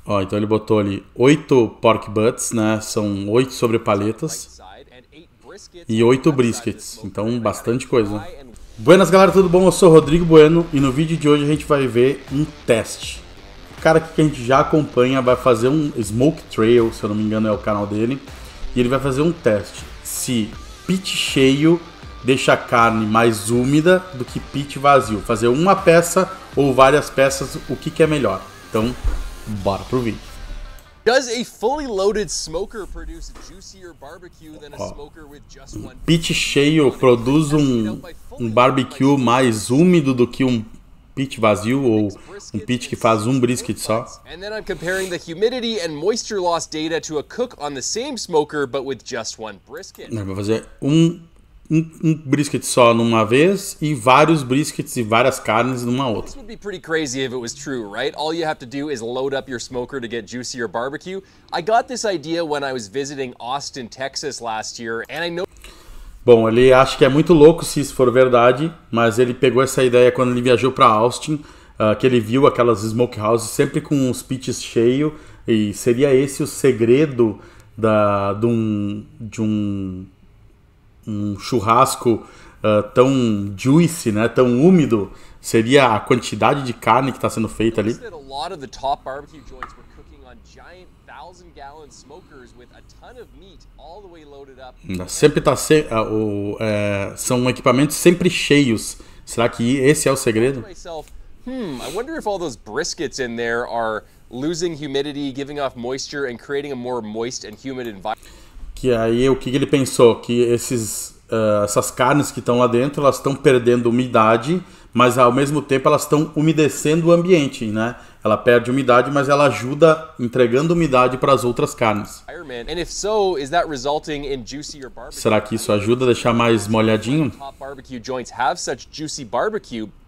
Ó, então ele botou ali 8 pork butts, né? São 8 sobrepaletas e 8 briskets. Então, bastante coisa. Buenas, galera, tudo bom? Eu sou o Rodrigo Bueno e no vídeo de hoje a gente vai ver um teste. O cara que a gente já acompanha vai fazer um Smoke Trail, se eu não me engano é o canal dele, e ele vai fazer um teste se pit cheio deixa a carne mais úmida do que pit vazio. Fazer uma peça ou várias peças, o que é melhor. Então, bora pro vídeo. Does a fully loaded smoker produce juicier barbecue than a smoker with just one? Pit cheio produz um barbecue mais úmido do que um pit vazio ou um pit que faz um brisket só. And then I'm comparing the humidity and moisture loss data to a cook on the same smoker but with just one brisket. Vai fazer um brisket só numa vez e vários briskets e várias carnes numa outra. This would be pretty crazy if it was true, right? All you have to do is load up your smoker to get juicier barbecue. I got this idea when I was visiting Austin, Texas last year, and I know. Bom, ele acha que é muito louco se isso for verdade, mas ele pegou essa ideia quando ele viajou para Austin, que ele viu aquelas smokehouses sempre com os pits cheios, e seria esse o segredo de um churrasco tão juicy, né, tão úmido, seria a quantidade de carne que está sendo feita ali. Sempre tá são equipamentos sempre cheios. Será que esse é o segredo? I wonder if all those briskets in there are losing humidity, giving off moisture and creating a more moist and humid environment. Que aí o que ele pensou? Que essas carnes que estão lá dentro, elas estão perdendo umidade, mas ao mesmo tempo elas estão umedecendo o ambiente, né? Ela perde umidade, mas ela ajuda entregando umidade para as outras carnes. Será que isso ajuda a deixar mais molhadinho?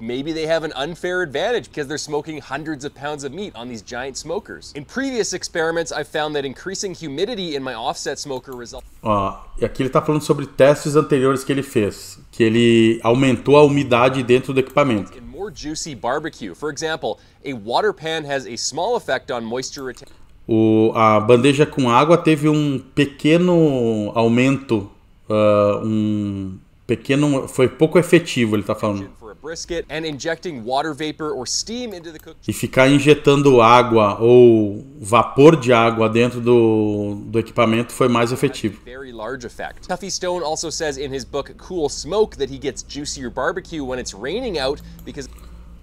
Maybe they have an unfair advantage because they're smoking hundreds of pounds of meat on these giant smokers. In previous experiments, I found that increasing humidity in my offset smoker results. Ó, e aqui ele está falando sobre testes anteriores que ele fez, que ele aumentou a umidade dentro do equipamento. In more juicy barbecue. For example, a water pan has a small effect on moisture retention. A bandeja com água teve um pequeno aumento, foi pouco efetivo, ele está falando. E ficar injetando água ou vapor de água dentro do equipamento foi mais efetivo. Tuffy Stone also says in his book Cool Smoke that he gets juicier barbecue when it's raining out because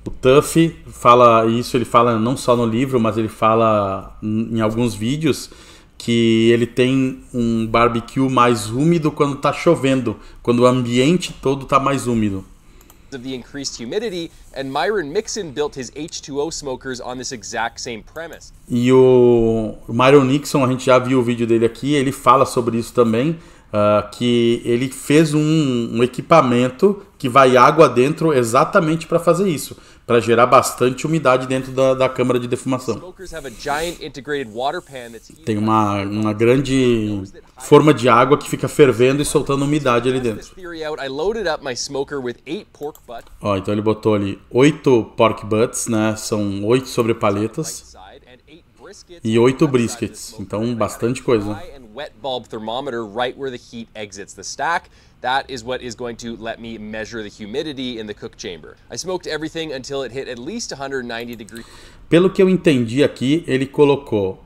o Tuffy fala isso, ele fala não só no livro, mas ele fala em alguns vídeos que ele tem um barbecue mais úmido quando está chovendo, quando o ambiente todo está mais úmido. Of the increased humidity, and Myron Mixon built his H2O smokers on this exact same premise. E o Myron Mixon, a gente já viu o vídeo dele aqui, ele fala sobre isso também, que ele fez um equipamento que vai água dentro exatamente para fazer isso, para gerar bastante umidade dentro da câmara de defumação. Tem uma grande forma de água que fica fervendo e soltando umidade ali dentro. Ó, então ele botou ali 8 pork butts, né? São 8 sobrepaletas e 8 briskets. Então, bastante coisa. Wet bulb thermometer right where the heat exits the stack. That is what is going to let me measure the humidity in the cook chamber. I smoked everything until it hit at least 190 degrees. Pelo que eu entendi aqui, ele colocou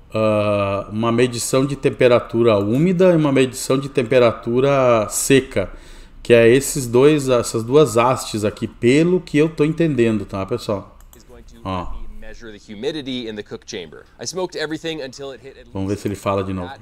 uma medição de temperatura úmida e uma medição de temperatura seca, que é essas duas hastes aqui, pelo que eu tô entendendo, tá, pessoal? Ó. Vamos ver se ele fala de novo.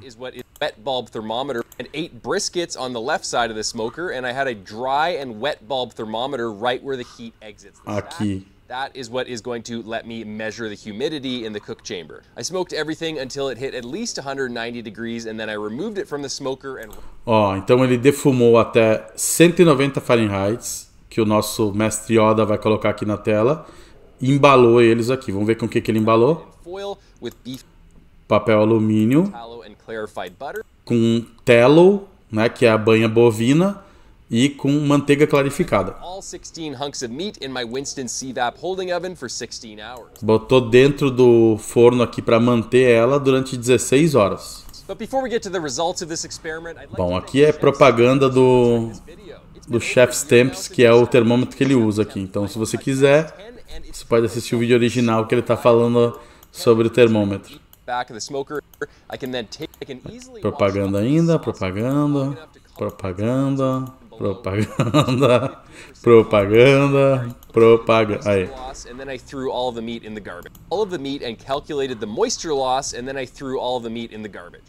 Wet bulb thermometer and 8 briskets on the left side of the smoker, and I had a dry and wet bulb thermometer right where the heat exits the aqui. That is what is going to let me measure the humidity in the cook chamber. I smoked everything until it hit at least 190 degrees, and then I removed it from the smoker and... Ó, então ele defumou até 190 Fahrenheit, que o nosso mestre Yoda vai colocar aqui na tela. Embalou eles aqui. Vamos ver com o que ele embalou. Papel alumínio com tallow, né, que é a banha bovina, e com manteiga clarificada. All 16 hunks of meat in my Winston CVAP holding oven for 16 hours. Botou dentro do forno aqui para manter ela durante 16 horas. But before we get to the results of this experiment, I'd like Bom, to aqui é propaganda do Chef's Temps, que é o termômetro que ele usa aqui. Então, se você quiser, você pode assistir o vídeo original que ele está falando sobre o termômetro. back of the smoker. I can easily Propaganda ainda, propaganda, propaganda, propaganda, propaganda, propaganda. Aí. and then I threw all of the meat in the garbage. All of the meat and calculated the moisture loss, and then I threw all of the meat in the garbage.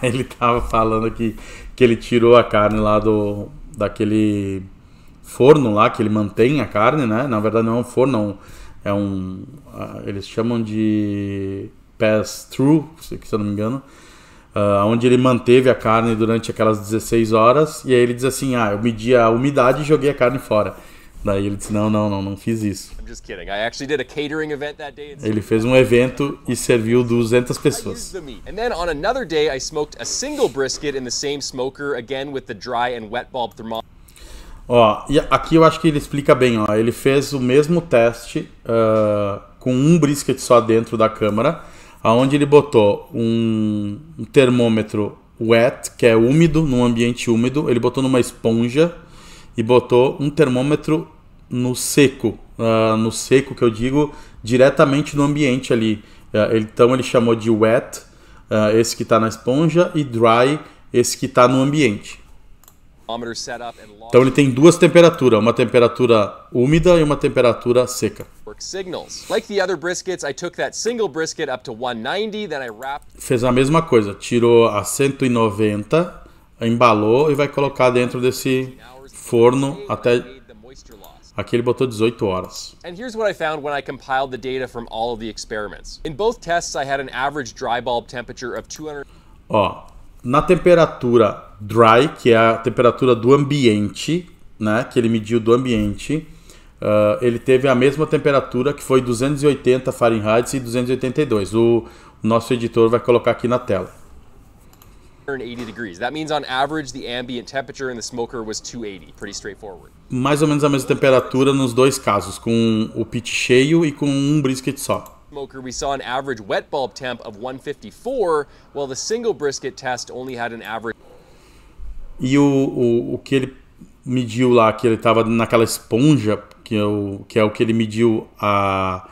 Ele tava falando aqui que ele tirou a carne lá daquele forno lá que ele mantém a carne, né? Na verdade não é um forno, é um eles chamam de pass-through, se eu não me engano, onde ele manteve a carne durante aquelas 16 horas, e aí ele diz assim, eu medi a umidade e joguei a carne fora. Daí ele disse, não fiz isso. I'm just kidding. I actually did a catering event that day. Ele fez um evento e serviu 200 pessoas. And then on another day, I smoked a single brisket in the same smoker, again with the dry and wet bulb thermometer. Ó, e aqui eu acho que ele explica bem, ó. Ele fez o mesmo teste com um brisket só dentro da câmara, onde ele botou um termômetro wet, que é úmido, num ambiente úmido, ele botou numa esponja e botou um termômetro no seco que eu digo, diretamente no ambiente ali. Então ele chamou de wet, esse que está na esponja, e dry, esse que está no ambiente. Então ele tem duas temperaturas, uma temperatura úmida e uma temperatura seca. Fez a mesma coisa, tirou a 190, embalou e vai colocar dentro desse forno até... Aqui ele botou 18 horas. And here's what I found when I compiled the data from all of the experiments. In both tests I had an average dry bulb temperature of 200. Ó, na temperatura dry, que é a temperatura do ambiente, né, que ele mediu do ambiente, ele teve a mesma temperatura, que foi 280 Fahrenheit e 282. O nosso editor vai colocar aqui na tela. 180 degrees. That means on average the ambient temperature in the smoker was 280. Pretty straightforward. Mais ou menos a mesma temperatura nos dois casos, com o pit cheio e com um brisket só. Smoker, we saw an average wet bulb temp of 154, while the single brisket test only had an average. E o que ele mediu lá, que ele estava naquela esponja, que é o que ele mediu a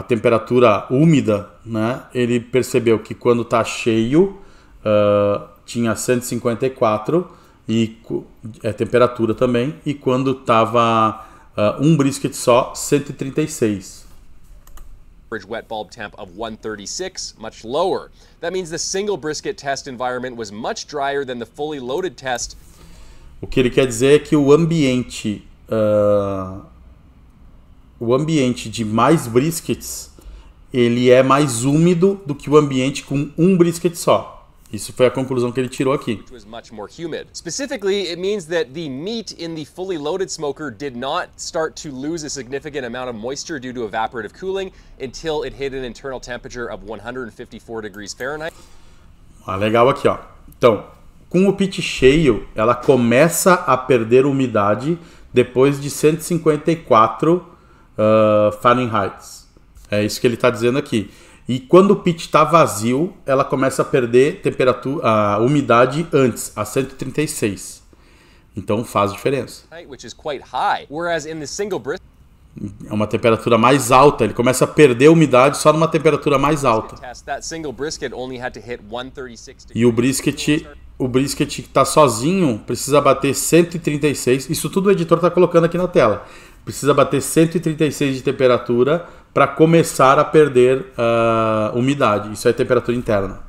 temperatura úmida, né? Ele percebeu que quando está cheio tinha 154 e temperatura também, e quando estava um brisket só, 136. Average wet bulb temp of 136, much lower. That means the single brisket test environment was much drier than the fully loaded test. O que ele quer dizer é que o ambiente de mais briskets, ele é mais úmido do que o ambiente com um brisket só. Isso foi a conclusão que ele tirou aqui. Which was much more humid. Specifically, it means that the meat in the fully loaded smoker did not start to lose a significant amount of moisture due to evaporative cooling until it hit an internal temperature of 154 degrees Fahrenheit. Legal aqui, ó. Então, com o pit cheio, ela começa a perder umidade depois de 154 Fahrenheit. É isso que ele está dizendo aqui. E quando o pit está vazio, ela começa a perder a umidade antes, a 136. Então faz diferença. É uma temperatura mais alta, ele começa a perder a umidade só numa temperatura mais alta. E o brisket que está sozinho precisa bater 136. Isso tudo o editor está colocando aqui na tela. Precisa bater 136 de temperatura para começar a perder umidade. Isso é temperatura interna.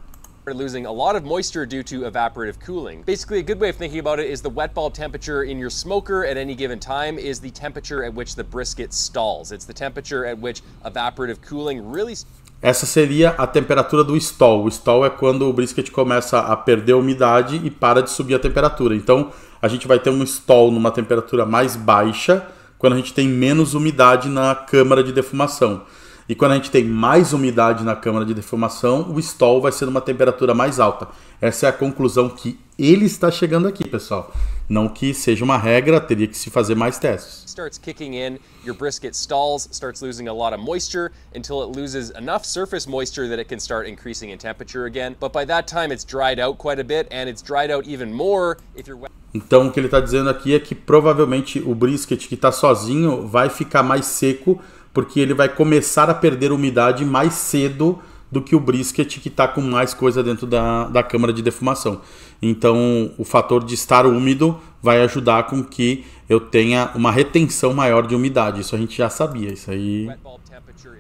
Losing a lot of moisture due to evaporative cooling. Basically, a good way of thinking about it is the wet bulb temperature in your smoker at any given time is the temperature at which the brisket stalls. It's the temperature at which evaporative cooling really... Essa seria a temperatura do stall. O stall é quando o brisket começa a perder a umidade e para de subir a temperatura. Então, a gente vai ter um stall numa temperatura mais baixa quando a gente tem menos umidade na câmara de defumação. E quando a gente tem mais umidade na câmara de defumação, o stall vai ser uma temperatura mais alta. Essa é a conclusão que ele está chegando aqui, pessoal. Não que seja uma regra, teria que se fazer mais testes. Starts kicking in, your brisket stalls, starts losing a lot of moisture until it loses enough surface moisture that it can start increasing in temperature again. But by that time it's dried out quite a bit, and it's dried out even more if you're... Então o que ele está dizendo aqui é que provavelmente o brisket que está sozinho vai ficar mais seco, porque ele vai começar a perder umidade mais cedo do que o brisket que está com mais coisa dentro da câmara de defumação. Então o fator de estar úmido vai ajudar com que eu tenha uma retenção maior de umidade. Isso a gente já sabia, isso aí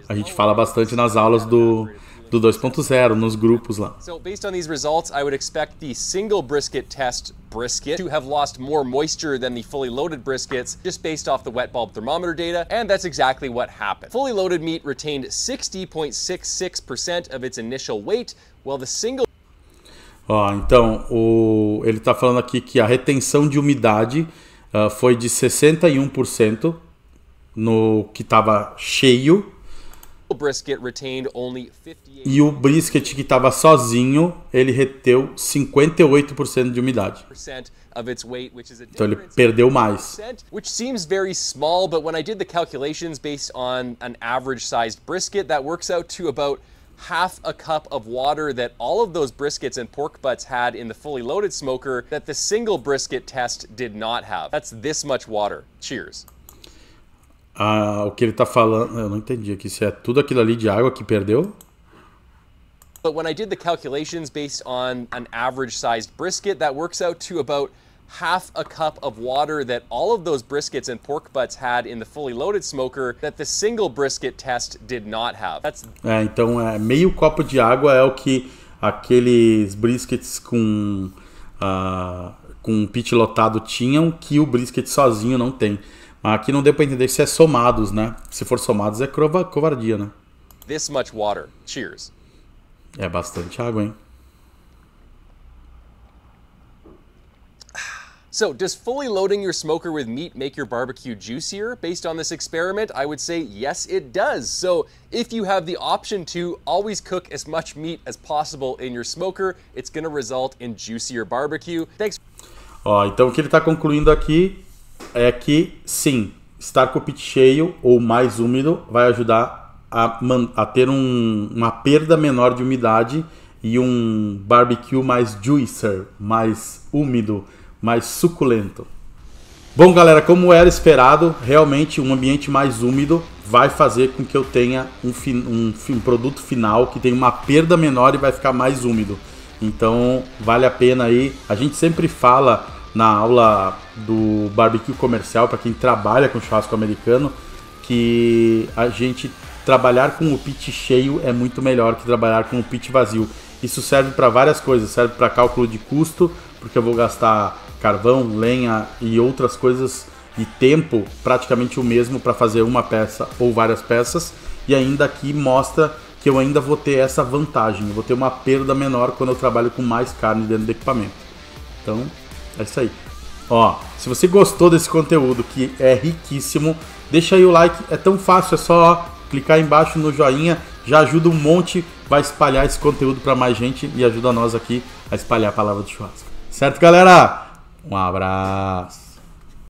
a gente fala bastante nas aulas do 2.0, nos grupos lá. So based on these results, I would expect the single brisket test brisket to have lost more moisture than the fully loaded briskets just based off the wet bulb thermometer data, and that's exactly what happened. Fully loaded meat retained 60.66% of its initial weight, while the single... Então, ele está falando aqui que a retenção de umidade foi de 61% no que estava cheio, brisket retained only 58%. E o brisket que estava sozinho, ele reteu 58% de umidade. Então ele perdeu mais. Which seems very small, but when I did the calculations based on an average sized brisket, that works out to about half a cup of water that all of those briskets and pork butts had in the fully loaded smoker that the single brisket test did not have. That's this much water. Cheers. O que ele está falando, eu não entendi aqui, se é tudo aquilo ali de água que perdeu? But when I did the calculations based on an average sized brisket, that works out to about half a cup of water that all of those briskets and pork butts had in the fully loaded smoker that the single brisket test did not have. Então meio copo de água é o que aqueles briskets com pit lotado tinham, que o brisket sozinho não tem. Mas aqui não deu para entender se é somados, né? Se for somados é covardia, né? This much water. Cheers. É bastante água, hein? So, does fully loading your smoker with meat make your barbecue juicier? Based on this experiment, I would say yes, it does. So, if you have the option to always cook as much meat as possible in your smoker, it's going to result in juicier barbecue. Thanks. Então o que ele está concluindo aqui é que sim, estar com o pit cheio ou mais úmido vai ajudar a ter uma perda menor de umidade e um barbecue mais juicer, mais úmido, mais suculento. Bom, galera, como era esperado, realmente um ambiente mais úmido vai fazer com que eu tenha um produto final que tenha uma perda menor e vai ficar mais úmido. Então vale a pena aí. A gente sempre fala na aula do barbecue comercial, para quem trabalha com churrasco americano, que a gente trabalhar com o pit cheio é muito melhor que trabalhar com o pit vazio. Isso serve para várias coisas, serve para cálculo de custo, porque eu vou gastar carvão, lenha e outras coisas, e tempo praticamente o mesmo para fazer uma peça ou várias peças, e ainda aqui mostra que eu ainda vou ter essa vantagem, eu vou ter uma perda menor quando eu trabalho com mais carne dentro do equipamento. Então é isso aí. Se você gostou desse conteúdo, que é riquíssimo, deixa aí o like, é tão fácil, é só clicar embaixo no joinha, já ajuda um monte, vai espalhar esse conteúdo para mais gente e ajuda nós aqui a espalhar a palavra de churrasco. Certo, galera? Um abraço!